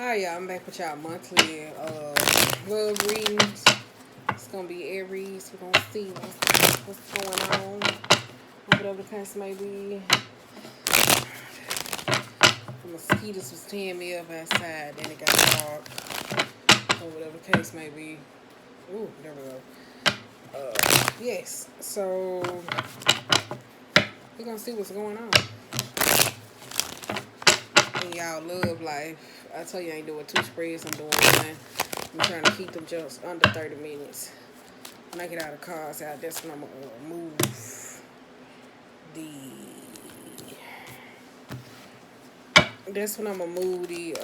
Hi y'all, I'm back with y'all monthly love readings. It's gonna be Aries. We're gonna see what's going on. Whatever the case may be. The mosquitoes was tearing me up outside, then it got dark. So whatever the case may be. Ooh, there we go. Yes. So we're gonna see what's going on in y'all love life. I tell you I ain't doing 2 spreads, I'm doing one. I'm trying to keep them just under 30 minutes. When I get out of cards out, that's when I'm gonna move the. That's when I'm gonna move the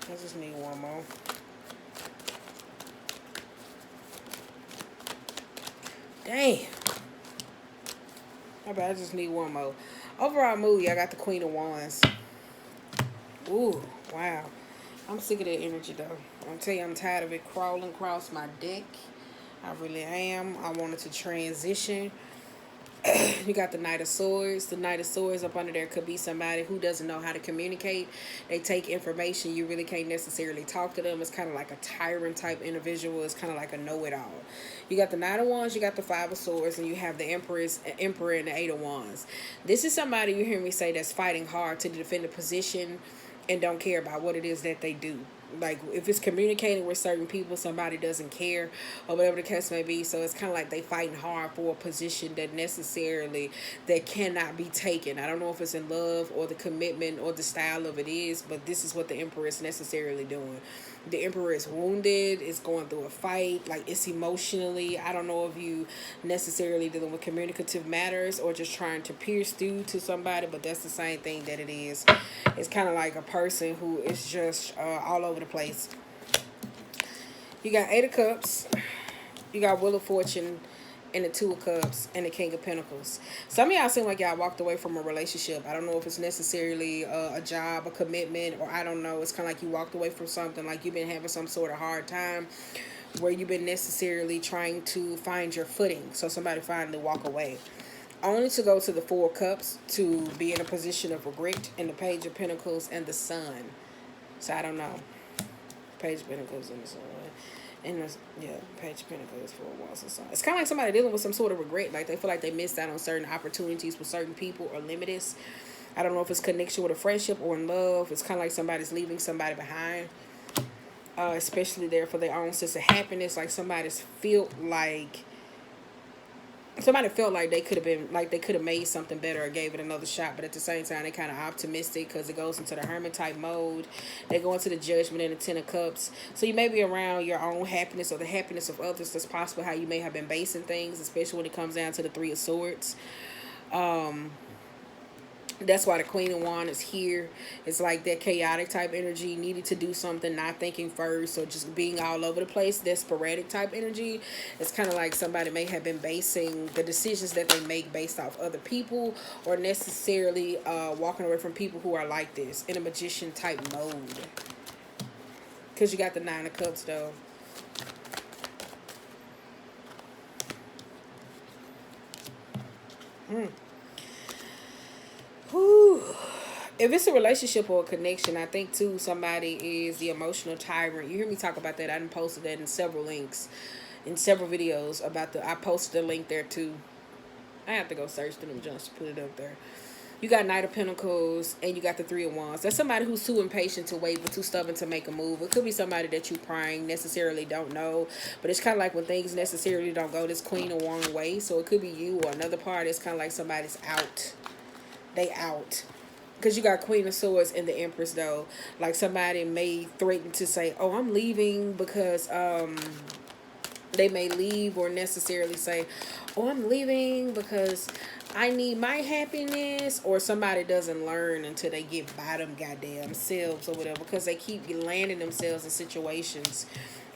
I just need one more. Damn. I just need one more. Overall mood, I got the Queen of Wands. Ooh, wow. I'm sick of that energy though. I'm telling you, I'm tired of it crawling across my deck. I really am. I wanted to transition. You got the Knight of Swords. The Knight of Swords up under there could be somebody who doesn't know how to communicate. They take information. You really can't necessarily talk to them. It's kind of like a tyrant type individual. It's kind of like a know-it-all. You got the Knight of Wands. You got the Five of Swords. And you have the Emperor and the Eight of Wands. This is somebody you hear me say that's fighting hard to defend a position and don't care about what it is that they do. Like if it's communicating with certain people, somebody doesn't care or whatever the case may be. So it's kind of like they fighting hard for a position that cannot be taken. I don't know if it's in love or the commitment or the style of it is, but this is what the Emperor is necessarily doing. The Emperor is wounded, is going through a fight, like it's emotionally. I don't know if you necessarily dealing with communicative matters or just trying to pierce through to somebody, but that's the same thing that it is. It's kind of like a person who is just all over the place. You got Eight of Cups, you got Wheel of Fortune, and the Two of Cups, and the King of Pentacles. Some of y'all seem like y'all walked away from a relationship. I don't know if it's necessarily a job, a commitment, or I don't know. It's kind of like you walked away from something, like you've been having some sort of hard time where you've been necessarily trying to find your footing. So somebody finally walk away. Only to go to the Four of Cups to be in a position of regret, and the Page of Pentacles and the Sun. So I don't know. Page of Pentacles and the Sun. And Page of Pentacles, Four of Wands and Sun. It's kind of like somebody dealing with some sort of regret. Like they feel like they missed out on certain opportunities with certain people or limited. I don't know if it's connection with a friendship or in love. It's kind of like somebody's leaving somebody behind. Especially there for their own sense of happiness. Like somebody felt like they could have made something better or gave it another shot, but at the same time they kind of optimistic because it goes into the hermit type mode. They go into the Judgment and the Ten of Cups. So you may be around your own happiness or the happiness of others. That's possible how you may have been basing things, especially when it comes down to the Three of Swords. That's why the Queen of Wands is here. It's like that chaotic type energy, needed to do something, not thinking first, or just being all over the place. That sporadic type energy. It's kind of like somebody may have been basing the decisions that they make based off other people, or necessarily walking away from people who are like this in a magician type mode. Because you got the Nine of Cups though. Whew. If it's a relationship or a connection, I think too somebody is the emotional tyrant. You hear me talk about that. I done posted that in several links, in several videos about I posted a link there too. I have to go search through them just to put it up there. You got Knight of Pentacles and you got the Three of Wands. That's somebody who's too impatient to wait but too stubborn to make a move. It could be somebody that you prying necessarily don't know. But it's kind of like when things necessarily don't go this Queen of Wands way. So it could be you or another part. It's kind of like somebody's out. They out. Because you got Queen of Swords and the Empress though. Like somebody may threaten to say, oh, I'm leaving because they may leave, or necessarily say, oh, I'm leaving because I need my happiness, or somebody doesn't learn until they get by them goddamn selves or whatever, because they keep landing themselves in situations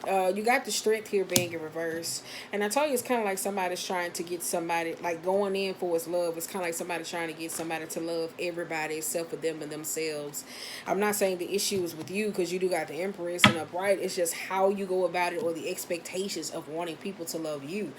You got the strength here being in reverse. And I told you it's kind of like somebody's trying to get somebody, like going in for his love. It's kind of like somebody trying to get somebody to love everybody except for them and themselves. I'm not saying the issue is with you because you do got the Empress and upright. It's just how you go about it or the expectations of wanting people to love you.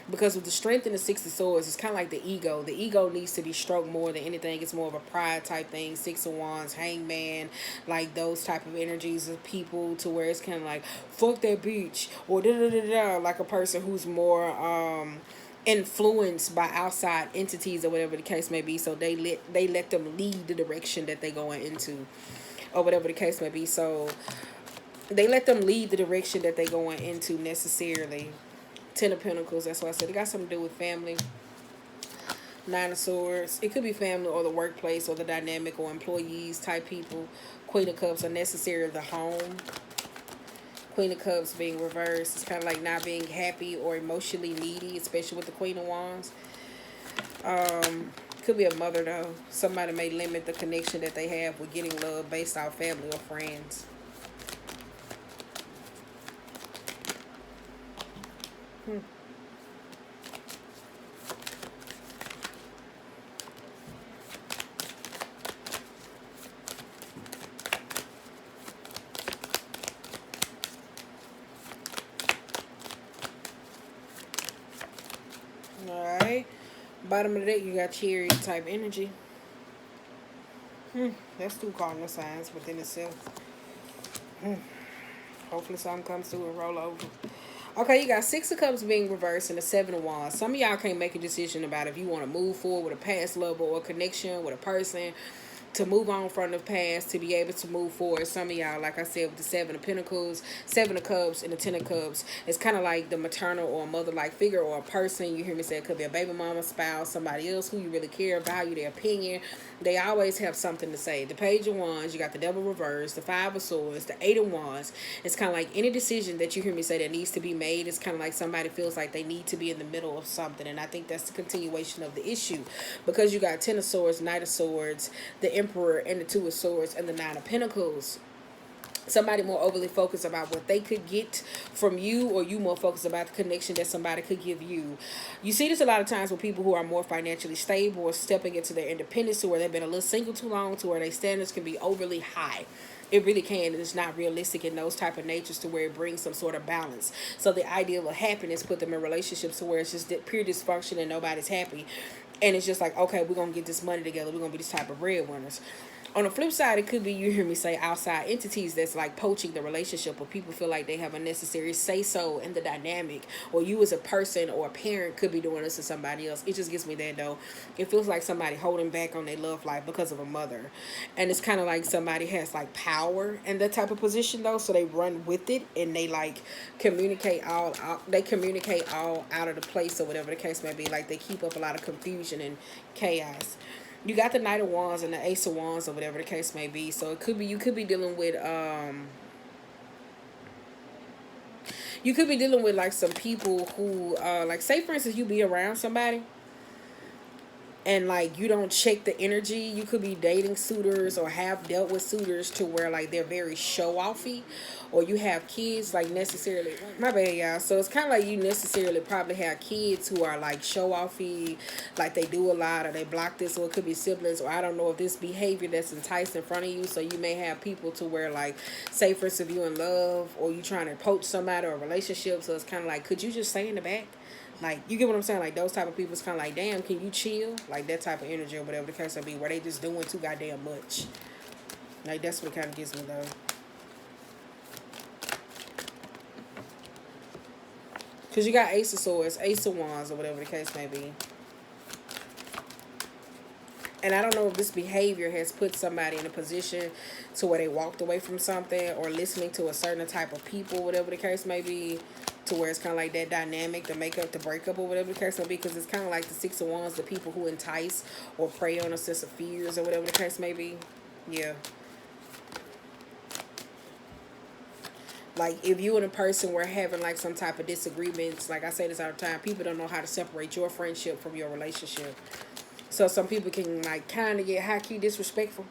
Because with the strength and the Six of Swords, it's kind of like the ego. The ego needs to be stroked more than anything. It's more of a pride type thing. Six of Wands, Hangman, like those type of energies of people to where it's kind of like, fuck that bitch, or da da da da, like a person who's more influenced by outside entities or whatever the case may be. So they let them lead the direction that they going into, or whatever the case may be. So they let them lead the direction that they going into necessarily. Ten of Pentacles, that's why I said it got something to do with family. Nine of Swords, it could be family or the workplace or the dynamic or employees type people. Queen of Cups, unnecessary the home. Queen of Cups being reversed, it's kind of like not being happy or emotionally needy, especially with the Queen of Wands. Could be a mother though. Somebody may limit the connection that they have with getting love based off family or friends. Alright. Bottom of the deck, you got Chariot type energy. That's two cardinal signs within itself. Hopefully something comes through and roll over. Okay, you got Six of Cups being reversed and the Seven of Wands. Some of y'all can't make a decision about if you want to move forward with a past lover or a connection with a person, to move on from the past, to be able to move forward. Some of y'all, like I said, with the Seven of Pentacles, Seven of Cups, and the Ten of Cups, it's kind of like the maternal or mother-like figure or a person. You hear me say it could be a baby mama, spouse, somebody else who you really care, value their opinion. They always have something to say. The Page of Wands, you got the Devil reversed, the Five of Swords, the Eight of Wands. It's kind of like any decision that you hear me say that needs to be made. It's kind of like somebody feels like they need to be in the middle of something. And I think that's the continuation of the issue. Because you got Ten of Swords, Knight of Swords, the Emperor, and the Two of Swords, and the Nine of Pentacles. Somebody more overly focused about what they could get from you, or you more focused about the connection that somebody could give you. You see this a lot of times with people who are more financially stable or stepping into their independence, to where they've been a little single too long, to where their standards can be overly high. It really can, and it's not realistic in those type of natures to where it brings some sort of balance. So the idea of happiness put them in relationships to where it's just pure dysfunction and nobody's happy. And it's just like, okay, we're going to get this money together. We're going to be this type of breadwinners. On the flip side, it could be, you hear me say, outside entities that's like poaching the relationship, or people feel like they have a necessary say-so in the dynamic, or you as a person or a parent could be doing this to somebody else. It just gives me that though. It feels like somebody holding back on their love life because of a mother. And it's kind of like somebody has like power in that type of position though, so they run with it and they like communicate all out. They communicate all out of the place or whatever the case may be. Like they keep up a lot of confusion and chaos. You got the Knight of Wands and the Ace of Wands or whatever the case may be. So it could be, you could be dealing with you could be dealing with like some people who like, say for instance you be around somebody and like you don't check the energy. You could be dating suitors or have dealt with suitors to where like they're very show-offy, or you have kids like necessarily, my bad y'all, so it's kind of like you necessarily probably have kids who are like show-offy, like they do a lot, or they block this, or it could be siblings, or I don't know if this behavior that's enticed in front of you. So you may have people to where like, say for instance if you in love or you trying to poach somebody or a relationship, so it's kind of like, could you just stay in the back? Like, you get what I'm saying? Like, those type of people, it's kind of like, damn, can you chill? Like, that type of energy or whatever the case may be, where they just doing too goddamn much. Like, that's what kind of gives me, though. Because you got Ace of Swords, Ace of Wands, or whatever the case may be. And I don't know if this behavior has put somebody in a position to where they walked away from something, or listening to a certain type of people, whatever the case may be, to where it's kind of like that dynamic, the makeup, the breakup, or whatever the case may be. Because it's kind of like the Six of Wands, the people who entice or prey on a sense of fears or whatever the case may be. Yeah. Like, if you and a person were having like some type of disagreements, like I say this all the time, people don't know how to separate your friendship from your relationship. So some people can like kind of get high-key disrespectful.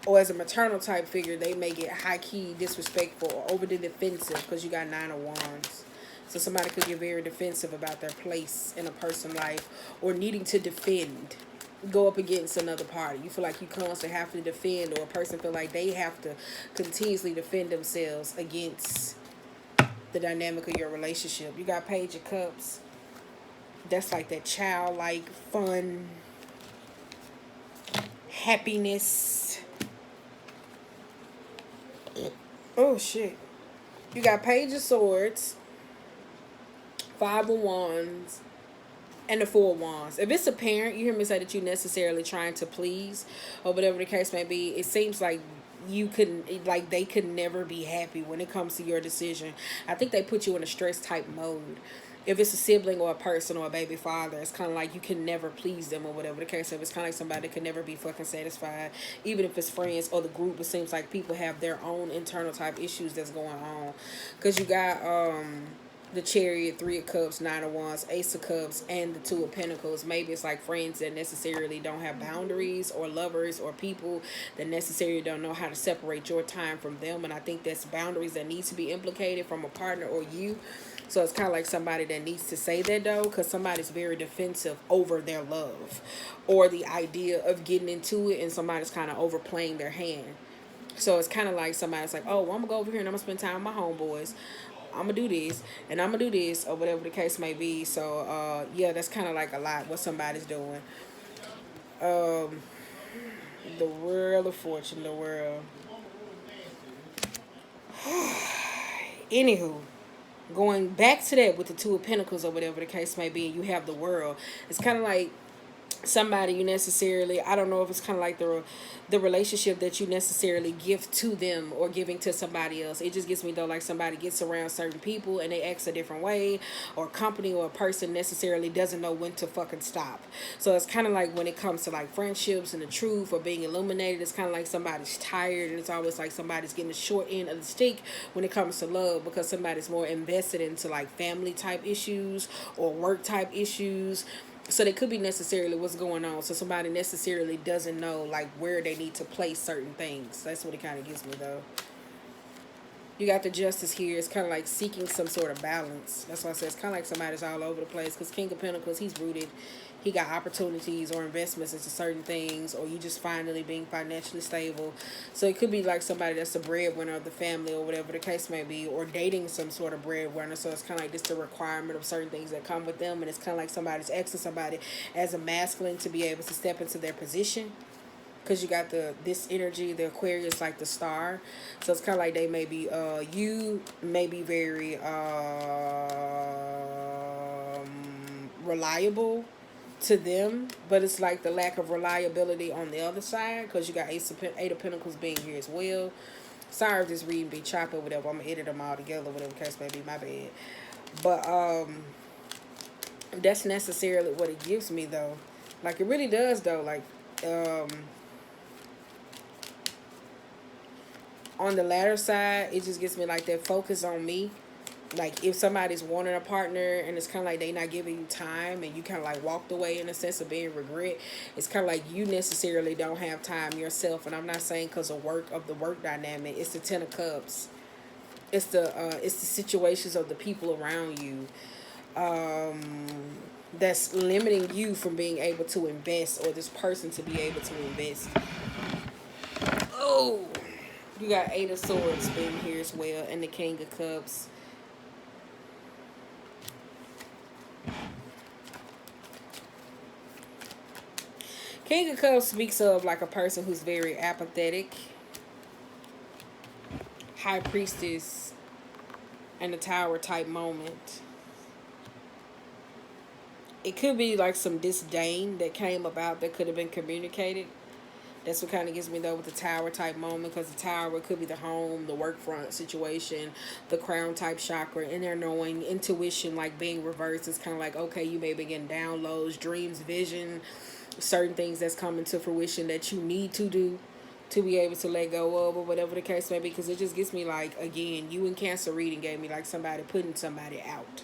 or as a maternal type figure, they may get high key disrespectful or overly defensive because you got 9 of Wands. So somebody could get very defensive about their place in a person's life, or needing to defend, go up against another party. You feel like you constantly have to defend, or a person feel like they have to continuously defend themselves against the dynamic of your relationship. You got Page of Cups. That's like that childlike fun, happiness. Oh shit. You got Page of Swords, 5 of Wands, and the 4 of Wands. If it's a parent, you hear me say that you're necessarily trying to please, or whatever the case may be, it seems like you couldn't, like they could never be happy when it comes to your decision. I think they put you in a stress type mode. If it's a sibling or a person or a baby father, it's kind of like you can never please them or whatever the case. If it's kind of like somebody that can never be fucking satisfied, even if it's friends or the group, it seems like people have their own internal type issues that's going on. Because you got the Chariot, 3 of Cups, 9 of Wands, Ace of Cups, and the 2 of Pentacles. Maybe it's like friends that necessarily don't have boundaries, or lovers or people that necessarily don't know how to separate your time from them. And I think that's boundaries that needs to be implicated from a partner or you. So it's kind of like somebody that needs to say that though, because somebody's very defensive over their love or the idea of getting into it, and somebody's kind of overplaying their hand. So it's kind of like somebody's like, oh, well, I'm going to go over here and I'm going to spend time with my homeboys. I'm going to do this and I'm going to do this, or whatever the case may be. So, yeah, that's kind of like a lot what somebody's doing. The Wheel of Fortune, the world. Anywho, going back to that with the 2 of Pentacles or whatever the case may be, you have the World. It's kind of like somebody you necessarily, I don't know if it's kind of like the relationship that you necessarily give to them or giving to somebody else. It just gets me though, like somebody gets around certain people and they act a different way, or a company or a person necessarily doesn't know when to fucking stop. So it's kind of like when it comes to like friendships and the truth or being illuminated, it's kind of like somebody's tired, and it's always like somebody's getting the short end of the stick when it comes to love, because somebody's more invested into like family type issues or work type issues. So they could be necessarily what's going on. So somebody necessarily doesn't know like where they need to place certain things. That's what it kind of gives me though. You got the Justice here. It's kind of like seeking some sort of balance. That's why I say it's kind of like somebody's all over the place. Because King of Pentacles, he's rooted. He got opportunities or investments into certain things. Or you just finally being financially stable. So it could be like somebody that's the breadwinner of the family or whatever the case may be. Or dating some sort of breadwinner. So it's kind of like just a requirement of certain things that come with them. And it's kind of like somebody's asking somebody as a masculine to be able to step into their position. Because you got this energy, the Aquarius, like the star. So it's kind of like they may be, you may be very reliable to them, but it's like the lack of reliability on the other side, because you got 8 of Pentacles being here as well. Sorry if this reading be choppy or whatever. I'm going to edit them all together, whatever the case may be, my bad. But that's necessarily what it gives me though. Like it really does though. Like on the latter side, it just gets me like that focus on me. Like if somebody's wanting a partner and it's kind of like they not giving you time, and you kind of like walked away in a sense of being regret, it's kind of like you necessarily don't have time yourself. And I'm not saying because of the work dynamic. It's the 10 of Cups. It's the situations of the people around you that's limiting you from being able to invest, or this person to be able to invest. Oh, you got 8 of Swords being here as well, and the King of Cups. King of Cups speaks of like a person who's very apathetic. High Priestess and the Tower type moment. It could be like some disdain that came about that could have been communicated. That's what kind of gives me though with the Tower type moment, because the Tower could be the home, the work front situation, the Crown type chakra, in there knowing, intuition like being reversed. It's kind of like, okay, you may be getting downloads, dreams, vision, certain things that's coming to fruition that you need to do to be able to let go of, or whatever the case may be. Because it just gets me like, again, you in Cancer reading gave me like somebody putting somebody out.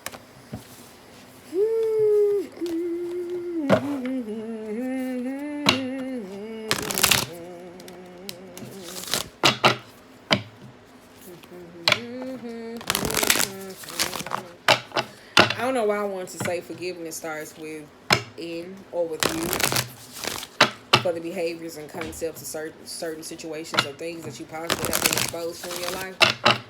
don't know why I wanted to say forgiveness starts with in or with you for the behaviors and concepts of certain situations or things that you possibly have been exposed to in your life.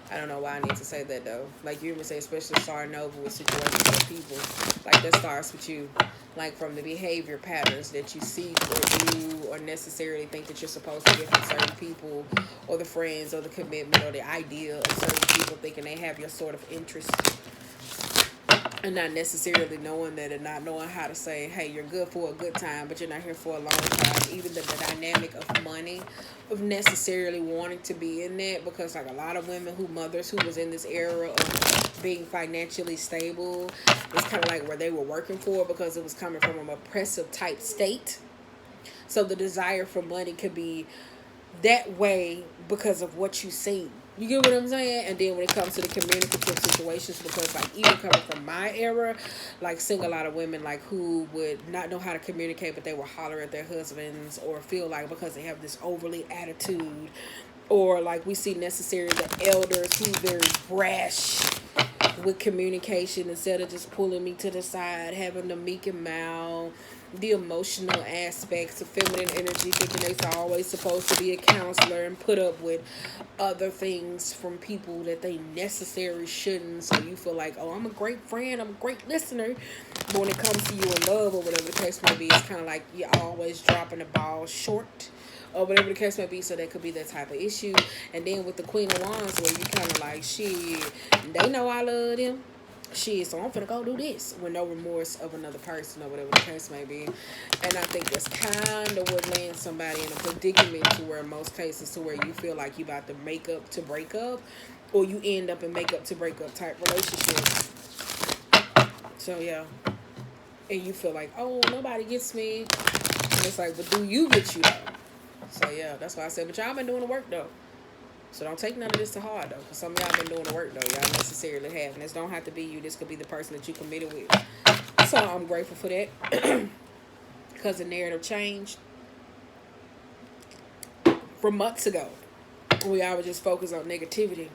I don't know why I need to say that though. Like you even say, especially starting over with situations or people, like that starts with you. Like from the behavior patterns that you see or do or necessarily think that you're supposed to get from certain people or the friends or the commitment or the idea of certain people thinking they have your sort of interest and not necessarily knowing that and not knowing how to say, hey, you're good for a good time, but you're not here for a long time. Even the dynamic of money, of necessarily wanting to be in that, because like a lot of women who mothers who was in this era of being financially stable, it's kind of like where they were working for because it was coming from an oppressive type state. So the desire for money could be that way because of what you see. You get what I'm saying? And then when it comes to the communicative situations, because like even coming from my era, like seeing a lot of women like who would not know how to communicate, but they will holler at their husbands or feel like because they have this overly attitude, or like we see necessarily the elders who very brash with communication instead of just pulling me to the side, having the meek and mild, the emotional aspects of feminine energy, thinking they're always supposed to be a counselor and put up with other things from people that they necessarily shouldn't. So you feel like, oh, I'm a great friend, I'm a great listener. But when it comes to you in love or whatever the case may be, it's kind of like you're always dropping the ball short or whatever the case may be. So that could be that type of issue. And then with the Queen of Wands, where you kind of like, shit, they know I love them. Shit, so I'm finna go do this with no remorse of another person or whatever the case may be. And I think that's kind of what lands somebody in a predicament to where in most cases to where you feel like you about to make up to break up, or you end up in make up to break up type relationship. So yeah. And you feel like, oh, nobody gets me. And it's like, but do you get you though? So yeah, that's why I said, but y'all been doing the work though. So don't take none of this to heart though, because some of y'all been doing the work though. Y'all necessarily have, and this don't have to be you. This could be the person that you committed with. So I'm grateful for that, because the narrative changed from months ago. We all would just focus on negativity,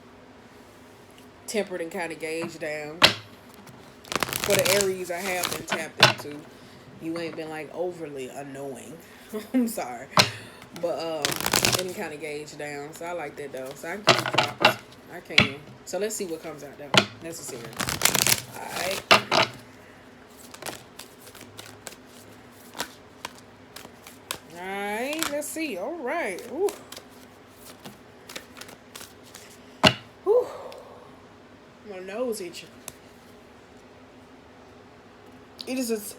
tempered and kind of gauged down. For the Aries I have been tapped into, you ain't been like overly annoying. I'm sorry. But any kind of gauge down. So I like that though. So I can keep drops. I can. So let's see what comes out though. Necessary. Alright. Alright, let's see. Alright. Ooh. Ooh. My nose itching. It is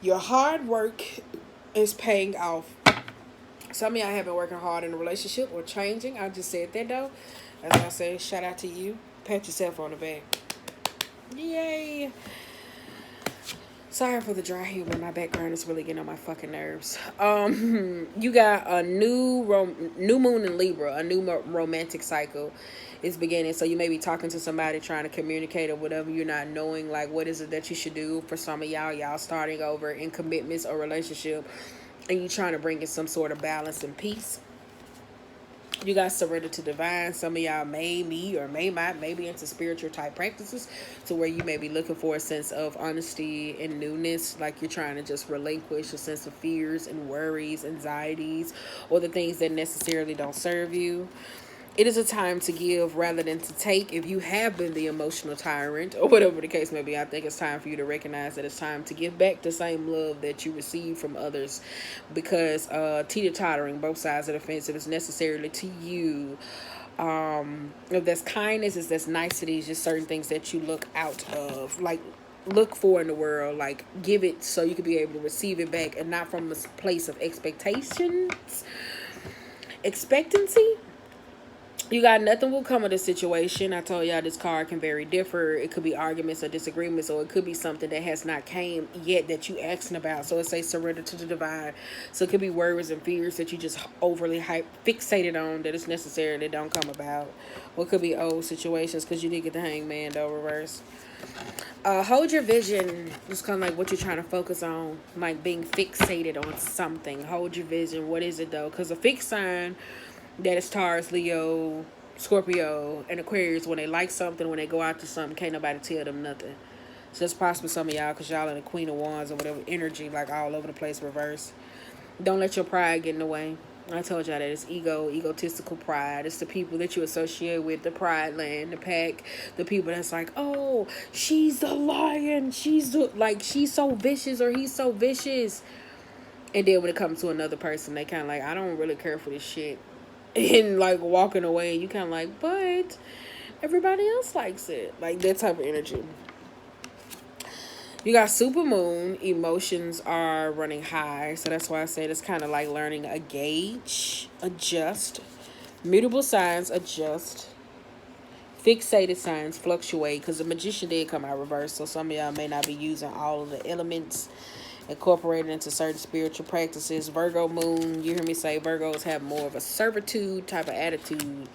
your hard work is paying off. Some of y'all have been working hard in a relationship or changing. I just said that though. As I said, shout out to you. Pat yourself on the back. Yay. Sorry for the dry humor. My background is really getting on my fucking nerves. You got a new moon in Libra. A new romantic cycle is beginning. So you may be talking to somebody trying to communicate or whatever. You're not knowing like what is it that you should do. For some of y'all starting over in commitments or relationship, and you trying to bring in some sort of balance and peace. You got surrender to divine. Some of y'all may be or may not, maybe into spiritual type practices to where you may be looking for a sense of honesty and newness. Like you're trying to just relinquish a sense of fears and worries, anxieties, or the things that necessarily don't serve you. It is a time to give rather than to take. If you have been the emotional tyrant or whatever the case may be, I think it's time for you to recognize that it's time to give back the same love that you receive from others, because teeter-tottering both sides of the fence, if it's necessarily to you, if that's kindness, if that's niceties, just certain things that you look out of, like look for in the world, like give it so you can be able to receive it back, and not from a place of expectancy. You got nothing will come of the situation. I told y'all this card can very differ. It could be arguments or disagreements, or it could be something that has not came yet that you asking about. So it says surrender to the divine. So it could be worries and fears that you just overly fixated on that it's necessary that don't come about. Or it could be old situations, because you did get the hangman though reverse. Hold your vision. It's kind of like what you're trying to focus on, like being fixated on something. Hold your vision. What is it though? Because a fixed sign that is Taurus, Leo, Scorpio, and Aquarius, when they like something, when they go out to something, can't nobody tell them nothing. So that's possibly some of y'all, because y'all in the Queen of Wands or whatever energy, like all over the place, reverse. Don't let your pride get in the way. I told y'all that it's egotistical pride. It's the people that you associate with, the pride land, the pack, the people that's like, oh, she's the lion, she's so vicious, or he's so vicious. And then when it comes to another person, they kind of like, I don't really care for this shit. And like walking away, and you kind of like, but everybody else likes it. Like that type of energy. You got super moon. Emotions are running high. So that's why I said it's kind of like learning a gauge, adjust. Mutable signs, adjust. Fixated signs fluctuate, because the magician did come out reverse. So some of y'all may not be using all of the elements incorporated into certain spiritual practices. Virgo moon, you hear me say Virgos have more of a servitude type of attitude.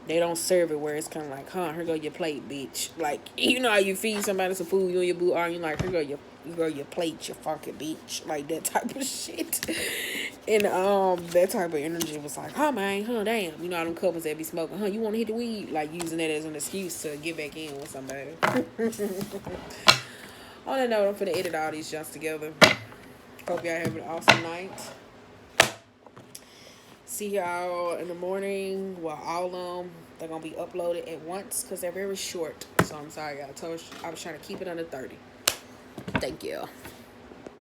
They don't serve it, where it's kind of like, huh, here go your plate, bitch. Like, you know how you feed somebody some food, you and your boo are, you like, here go your plate, you fucking bitch. Like that type of shit. And that type of energy was like, huh, man, huh, damn. You know how them couples that be smoking, huh, you want to hit the weed? Like using that as an excuse to get back in with somebody. On that note, I'm finna edit all these jumps together. Hope y'all have an awesome night. See y'all in the morning. Well, all of them, they're going to be uploaded at once because they're very short. So I'm sorry, I was trying to keep it under 30. Thank you.